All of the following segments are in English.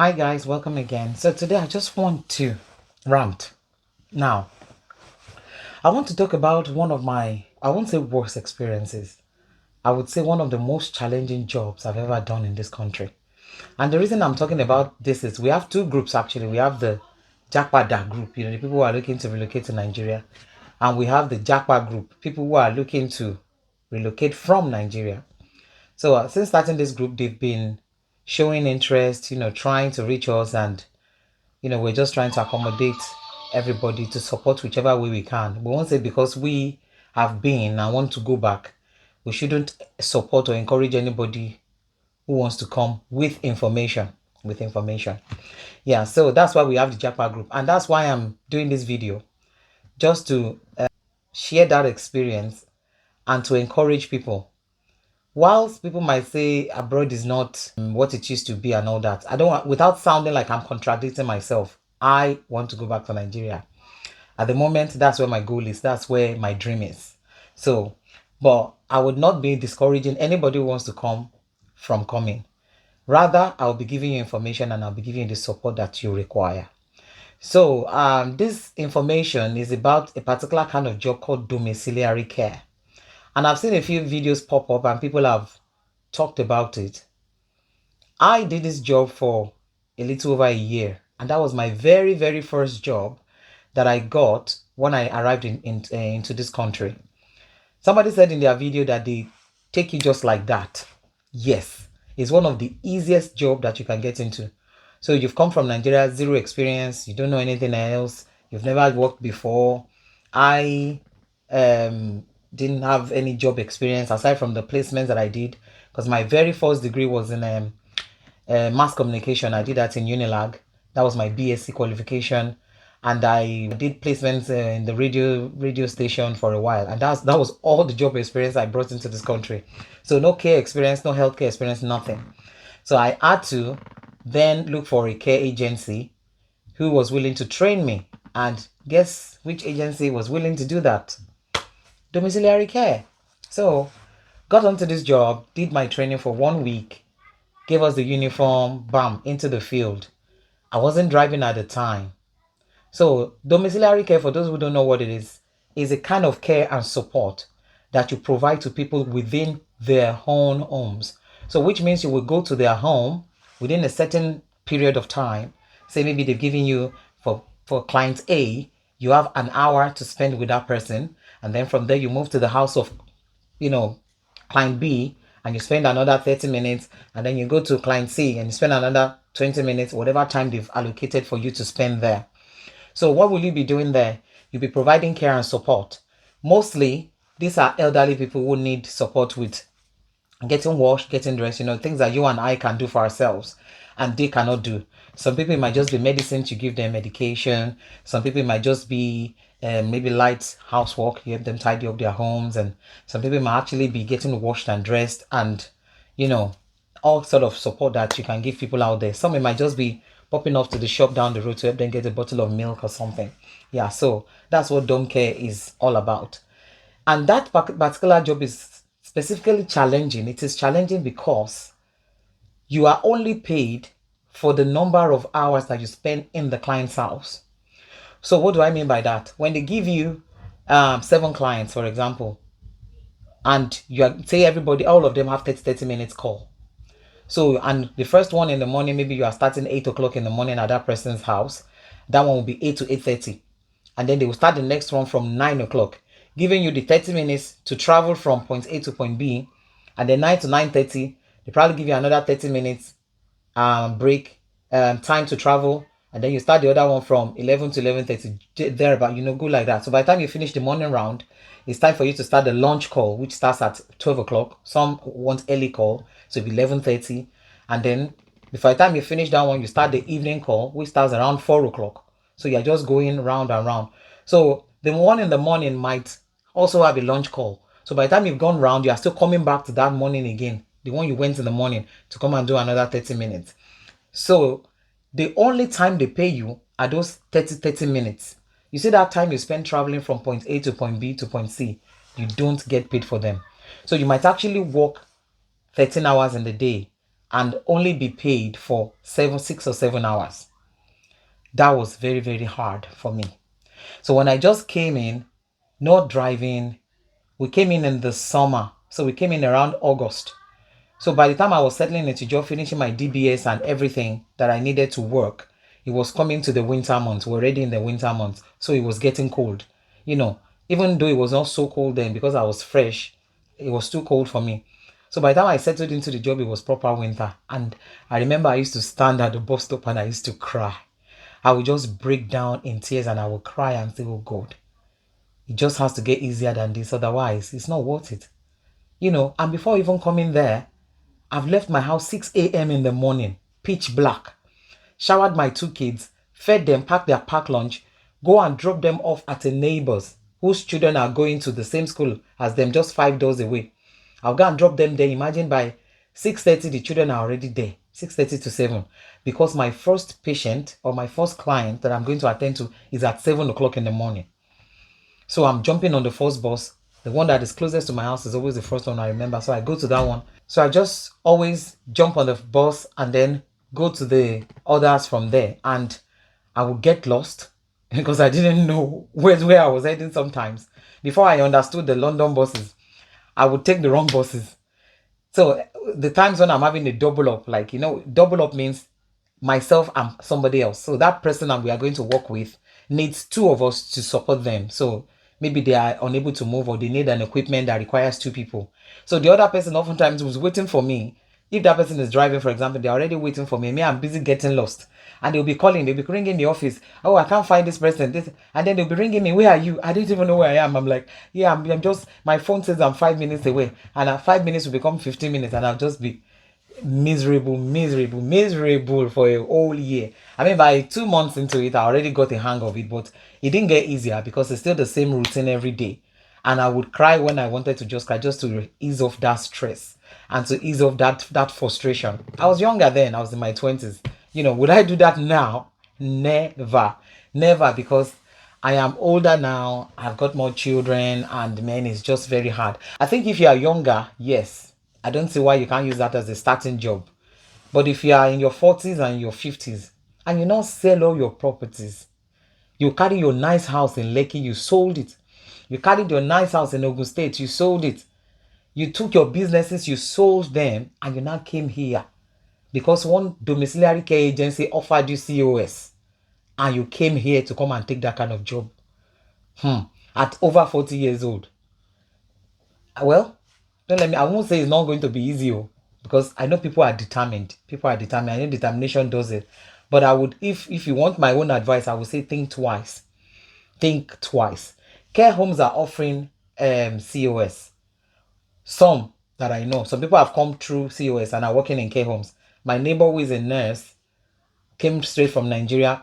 Hi guys, welcome again. So today I just want to rant. Now, I want to talk about one of my, I won't say worst experiences. I would say one of the most challenging jobs I've ever done in this country. And the reason I'm talking about this is we have two groups actually. We have the Japa group, the people who are looking to relocate to Nigeria. And we have the Japa group, people who are looking to relocate from Nigeria. So since starting this group, they've been showing interest, trying to reach us, and we're just trying to accommodate everybody to support whichever way we can. We won't say because we have been and want to go back, we shouldn't support or encourage anybody who wants to come with information. With information. Yeah, so that's why we have the Japa group. And that's why I'm doing this video, just to share that experience and to encourage people. Whilst people might say abroad is not what it used to be and all that, I don't want, without sounding like I'm contradicting myself, I want to go back to Nigeria. At the moment, that's where my goal is. That's where my dream is. So, but I would not be discouraging anybody who wants to come from coming. Rather, I'll be giving you information and I'll be giving you the support that you require. So, this information is about a particular kind of job called domiciliary care. And I've seen a few videos pop up and people have talked about it. I did this job for a little over a year, and that was my very, very first job that I got when I arrived into this country. Somebody said in their video that they take you just like that. Yes, it's one of the easiest job that you can get into. So you've come from Nigeria, zero experience, you don't know anything else, you've never worked before. I didn't have any job experience aside from the placements that I did, because my very first degree was in mass communication. I did that in Unilag. That was my BSc qualification, and I did placements in the radio station for a while, and that was all the job experience I brought into this country. So no care experience, no healthcare experience, nothing. So I had to then look for a care agency who was willing to train me, and guess which agency was willing to do that? Domiciliary Care. So got onto this job, did my training for 1 week, gave us the uniform, bam, into the field. I wasn't driving at the time. So, domiciliary care, for those who don't know what it is a kind of care and support that you provide to people within their own homes. So, which means you will go to their home within a certain period of time. Say maybe they've given you for client A, you have an hour to spend with that person, and then from there you move to the house of, you know, client B, and you spend another 30 minutes, and then you go to client C and you spend another 20 minutes, whatever time they've allocated for you to spend there. So what will you be doing there? You'll be providing care and support. Mostly, these are elderly people who need support with getting washed, getting dressed, things that you and I can do for ourselves and they cannot do. Some people it might just be medicine to give them medication. Some people it might just be maybe light housework, you help them tidy up their homes, and some people might actually be getting washed and dressed, and you know all sort of support that you can give people out there. Some it might just be popping off to the shop down the road to help them get a bottle of milk or something. Yeah, so that's what dom care is all about. And that particular job is specifically challenging. It is challenging because you are only paid for the number of hours that you spend in the client's house. So what do I mean by that? When they give you 7 clients, for example, and say everybody, all of them have 30 minutes call. So, and the first one in the morning, maybe you are starting 8 o'clock in the morning at that person's house. That one will be 8 to 8:30. And then they will start the next one from 9 o'clock, giving you the 30 minutes to travel from point A to point B. And then 9 to 9:30, they probably give you another 30 minutes break, time to travel. And then you start the other one from 11 to 11:30, there about, go like that. So by the time you finish the morning round, it's time for you to start the lunch call, which starts at 12 o'clock. Some want early call, so it'll be 11:30. And then by the time you finish that one, you start the evening call, which starts around 4 o'clock. So you're just going round and round. So the one in the morning might also have a lunch call. So by the time you've gone round, you are still coming back to that morning again, the one you went in the morning, to come and do another 30 minutes. So the only time they pay you are those 30 minutes. You see that time you spend traveling from point A to point B to point C, you don't get paid for them. So you might actually work 13 hours in the day and only be paid for 6 or 7 hours. That was very, very hard for me. So when I just came in, not driving, we came in the summer. So we came in around August. So by the time I was settling into job, finishing my DBS and everything that I needed to work, it was coming to the winter months. We're already in the winter months. So it was getting cold. You know, even though it was not so cold then because I was fresh, it was too cold for me. So by the time I settled into the job, it was proper winter. And I remember I used to stand at the bus stop and I used to cry. I would just break down in tears and I would cry and say, oh God, it just has to get easier than this. Otherwise, it's not worth it. And before even coming there, I've left my house 6 a.m. in the morning, pitch black, showered my two kids, fed them, packed their packed lunch, go and drop them off at a neighbor's whose children are going to the same school as them, just 5 doors away. I'll go and drop them there. Imagine by 6:30, the children are already there, 6:30 to 7, because my first patient or my first client that I'm going to attend to is at 7 o'clock in the morning. So I'm jumping on the first bus. The one that is closest to my house is always the first one I remember. So I go to that one. So I just always jump on the bus and then go to the others from there. And I would get lost because I didn't know where I was heading sometimes. Before I understood the London buses, I would take the wrong buses. So the times when I'm having a double up, like, double up means myself and somebody else. So that person that we are going to work with needs two of us to support them. So maybe they are unable to move or they need an equipment that requires two people. So the other person oftentimes was waiting for me. If that person is driving, for example, they're already waiting for me. Me, I'm busy getting lost. And they'll be calling, they'll be ringing the office. Oh, I can't find this person. And then they'll be ringing me. Where are you? I don't even know where I am. I'm like, yeah, I'm just, my phone says I'm 5 minutes away. And 5 minutes will become 15 minutes. And I'll just be miserable for a whole year. I mean, by 2 months into it, I already got a hang of it, but it didn't get easier because it's still the same routine every day. And I would cry when I wanted to just cry, just to ease off that stress and to ease off that frustration. I was younger then, I was in my 20s. Would I do that now? Never. Never, because I am older now, I've got more children, and man, it's just very hard. I think if you are younger, yes, I don't see why you can't use that as a starting job. But if you are in your 40s and your 50s and you not sell all your properties, you carry your nice house in Lekki, you sold it. You carried your nice house in Ogun State, you sold it. You took your businesses, you sold them, and you now came here because one domiciliary care agency offered you COS, and you came here to come and take that kind of job. At over 40 years old. Well, don't let me, I won't say it's not going to be easy, because I know people are determined. People are determined. I know determination does it. But I would, if you want my own advice, I would say think twice. Think twice. Care homes are offering COS. Some that I know. Some people have come through COS and are working in care homes. My neighbor who is a nurse came straight from Nigeria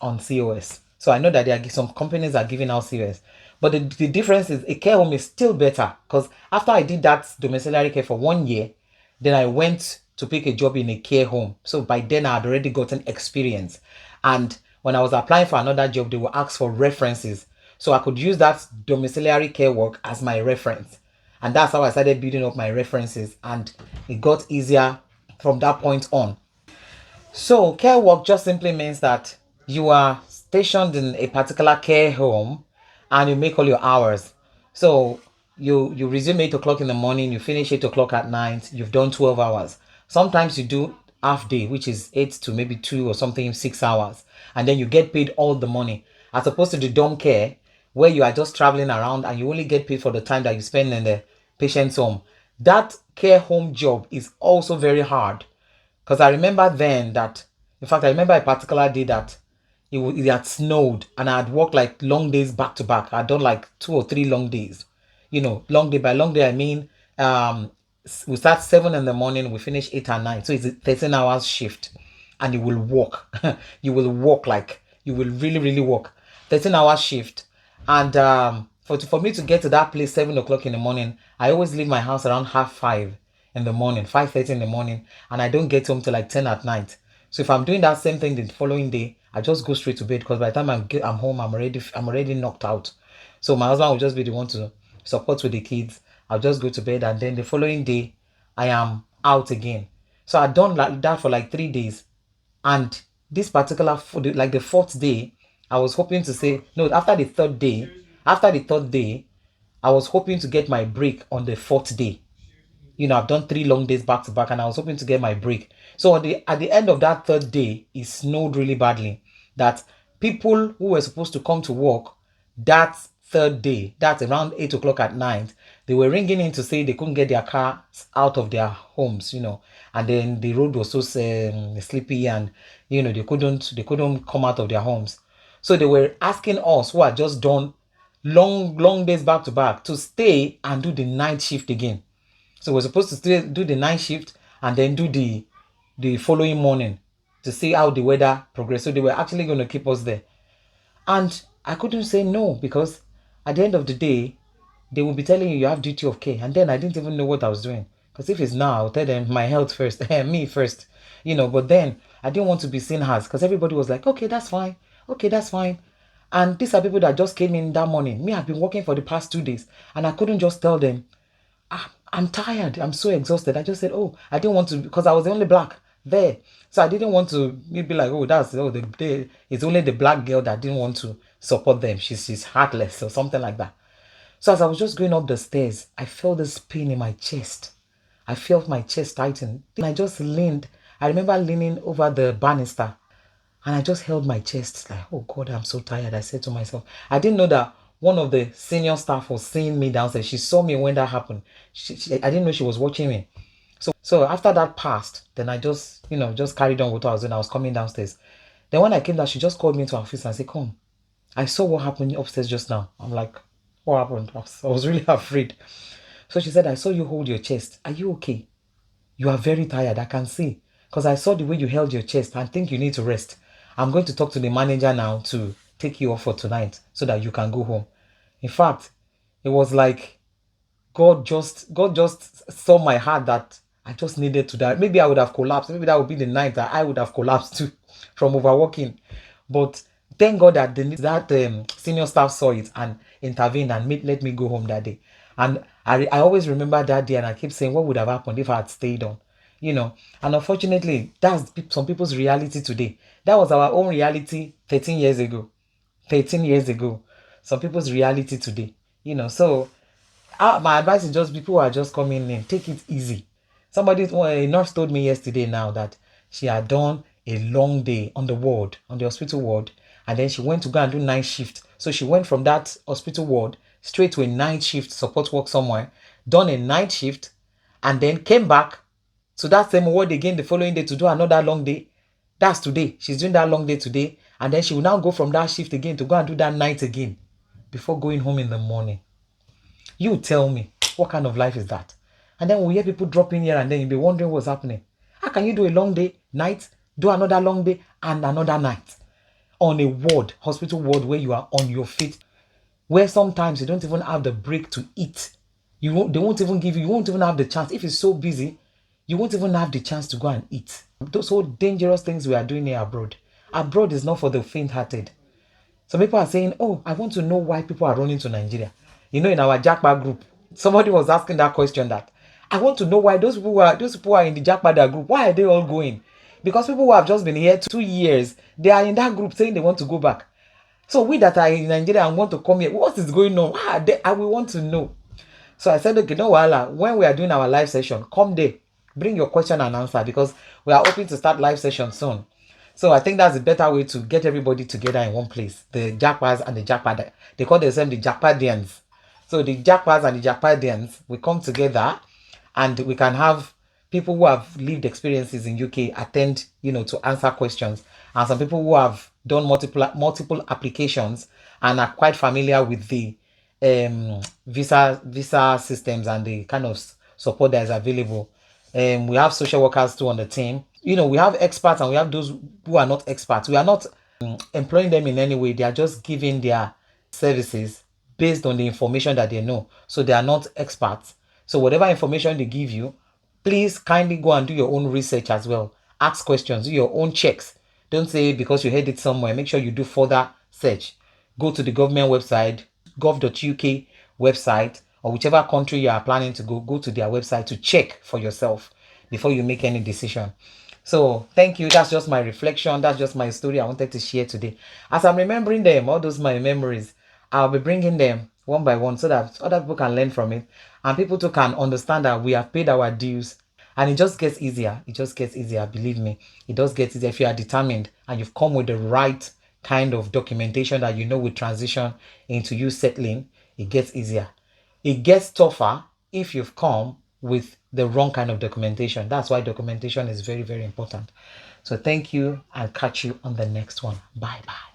on COS. So I know that there are some companies are giving out COS. But the difference is a care home is still better, because after I did that domiciliary care for 1 year, then I went to pick a job in a care home. So by then I had already gotten experience. And when I was applying for another job, they will ask for references. So I could use that domiciliary care work as my reference. And that's how I started building up my references. And it got easier from that point on. So care work just simply means that you are stationed in a particular care home and you make all your hours. So you resume 8 o'clock in the morning, you finish 8 o'clock at night, you've done 12 hours. Sometimes you do half day, which is 8 to maybe 2 or something, 6 hours, and then you get paid all the money, as opposed to the dom care where you are just traveling around and you only get paid for the time that you spend in the patient's home. That care home job is also very hard, because I remember then that, in fact, I remember a particular day that it had snowed and I had worked like long days back to back. I'd done like 2 or 3 long days. Long day, by long day, I mean, we start 7 in the morning, we finish 8 and 9. So it's a 13 hours shift, and you will walk. You will walk, like, you will really, really walk. 13 hour shift. And for me to get to that place 7 o'clock in the morning, I always leave my house around 4:30 in the morning, 5:30 in the morning, and I don't get home till like 10 at night. So if I'm doing that same thing the following day, I just go straight to bed, because by the time I'm home, I'm already knocked out. So my husband will just be the one to support with the kids. I'll just go to bed, and then the following day I am out again. So I'd done like that for like 3 days. And this particular, like the fourth day, I was hoping to say, no, after the third day, I was hoping to get my break on the fourth day. I've done 3 long days back to back, and I was hoping to get my break. So at the end of that third day, it snowed really badly. That people who were supposed to come to work that third day, that's around 8 o'clock at night, they were ringing in to say they couldn't get their cars out of their homes, and then the road was so sleepy, and they couldn't come out of their homes. So they were asking us, who had just done long days back to back, to stay and do the night shift again. So we're supposed to still do the night shift and then do the following morning to see how the weather progressed. So they were actually going to keep us there. And I couldn't say no, because at the end of the day, they will be telling you have duty of care. And then I didn't even know what I was doing. Because if it's now, I'll tell them my health first, me first. But then I didn't want to be seen as, because everybody was like, okay, that's fine. Okay, that's fine. And these are people that just came in that morning. Me, I've been working for the past 2 days. And I couldn't just tell them, I'm tired. I'm so exhausted. I just said, oh, I didn't want to, because I was the only black there. So I didn't want to be like, it's only the black girl that didn't want to support them. She's heartless or something like that. So as I was just going up the stairs, I felt this pain in my chest. I felt my chest tighten. Then I just leaned. I remember leaning over the banister, and I just held my chest like, oh God, I'm so tired. I said to myself, I didn't know that one of the senior staff was seeing me downstairs. She saw me when that happened. I didn't know she was watching me. So after that passed, then I just carried on what I was doing. I was coming downstairs. Then when I came down, she just called me into her office and said, come. I saw what happened upstairs just now. I'm like, what happened? I was really afraid. So she said, I saw you hold your chest. Are you okay? You are very tired. I can see. Because I saw the way you held your chest. I think you need to rest. I'm going to talk to the manager now to take you off for tonight so that you can go home. In fact, it was like God just saw my heart that I just needed to die. Maybe I would have collapsed. Maybe that would be the night that I would have collapsed too from overworking. But thank God that senior staff saw it and intervened and let me go home that day. And I always remember that day, and I keep saying, what would have happened if I had stayed on? And unfortunately, that's some people's reality today. That was our own reality 13 years ago. 13 years ago. Some people's reality today. So my advice is just people who are just coming in, take it easy. A nurse told me yesterday now that she had done a long day on the hospital ward, and then she went to go and do night shift. So she went from that hospital ward straight to a night shift support work somewhere, done a night shift, and then came back to that same ward again the following day to do another long day. That's today. She's doing that long day today, and then she will now go from that shift again to go and do that night again before going home in the morning. You tell me, what kind of life is that? And then we hear people dropping here, and then you'll be wondering what's happening. How can you do a long day, night, do another long day, and another night on a ward, hospital ward, where you are on your feet, where sometimes you don't even have the break to eat. They won't even give you won't even have the chance. If it's so busy, you won't even have the chance to go and eat. Those whole dangerous things we are doing here abroad. Abroad is not for the faint-hearted. Some people are saying, oh, I want to know why people are running to Nigeria. In our Japa group, somebody was asking that question, that I want to know why those people who are in the Japa group, why are they all going? Because people who have just been here 2 years, they are in that group saying they want to go back. So we that are in Nigeria and want to come here, what is going on? I will want to know. So I said, okay, no wahala. When we are doing our live session, come there, bring your question and answer, because we are hoping to start live session soon. So I think that's a better way to get everybody together in one place. The Japas and the Japa, they call themselves the Japadians. So the Japas and the Japadians, we come together, and we can have people who have lived experiences in UK attend, to answer questions, and some people who have done multiple applications and are quite familiar with the visa systems and the kind of support that is available. We have social workers too on the team. We have experts, and we have those who are not experts. We are not employing them in any way. They are just giving their services based on the information that they know. So they are not experts. So whatever information they give you, please kindly go and do your own research as well. Ask questions, do your own checks. Don't say because you heard it somewhere. Make sure you do further search. Go to the government website, gov.uk website, or whichever country you are planning to go to their website to check for yourself. before you make any decision. So thank you. That's just my reflection. That's just my story I wanted to share today. As I'm remembering them, all those my memories, I'll be bringing them one by one so that other people can learn from it and people too can understand that we have paid our dues. And it just gets easier. It just gets easier. Believe me, it does get easier if you are determined and you've come with the right kind of documentation that you know will transition into you settling. It gets easier. It gets tougher if you've come with the wrong kind of documentation. That's why documentation is very, very important. So thank you. I'll catch you on the next one. Bye bye.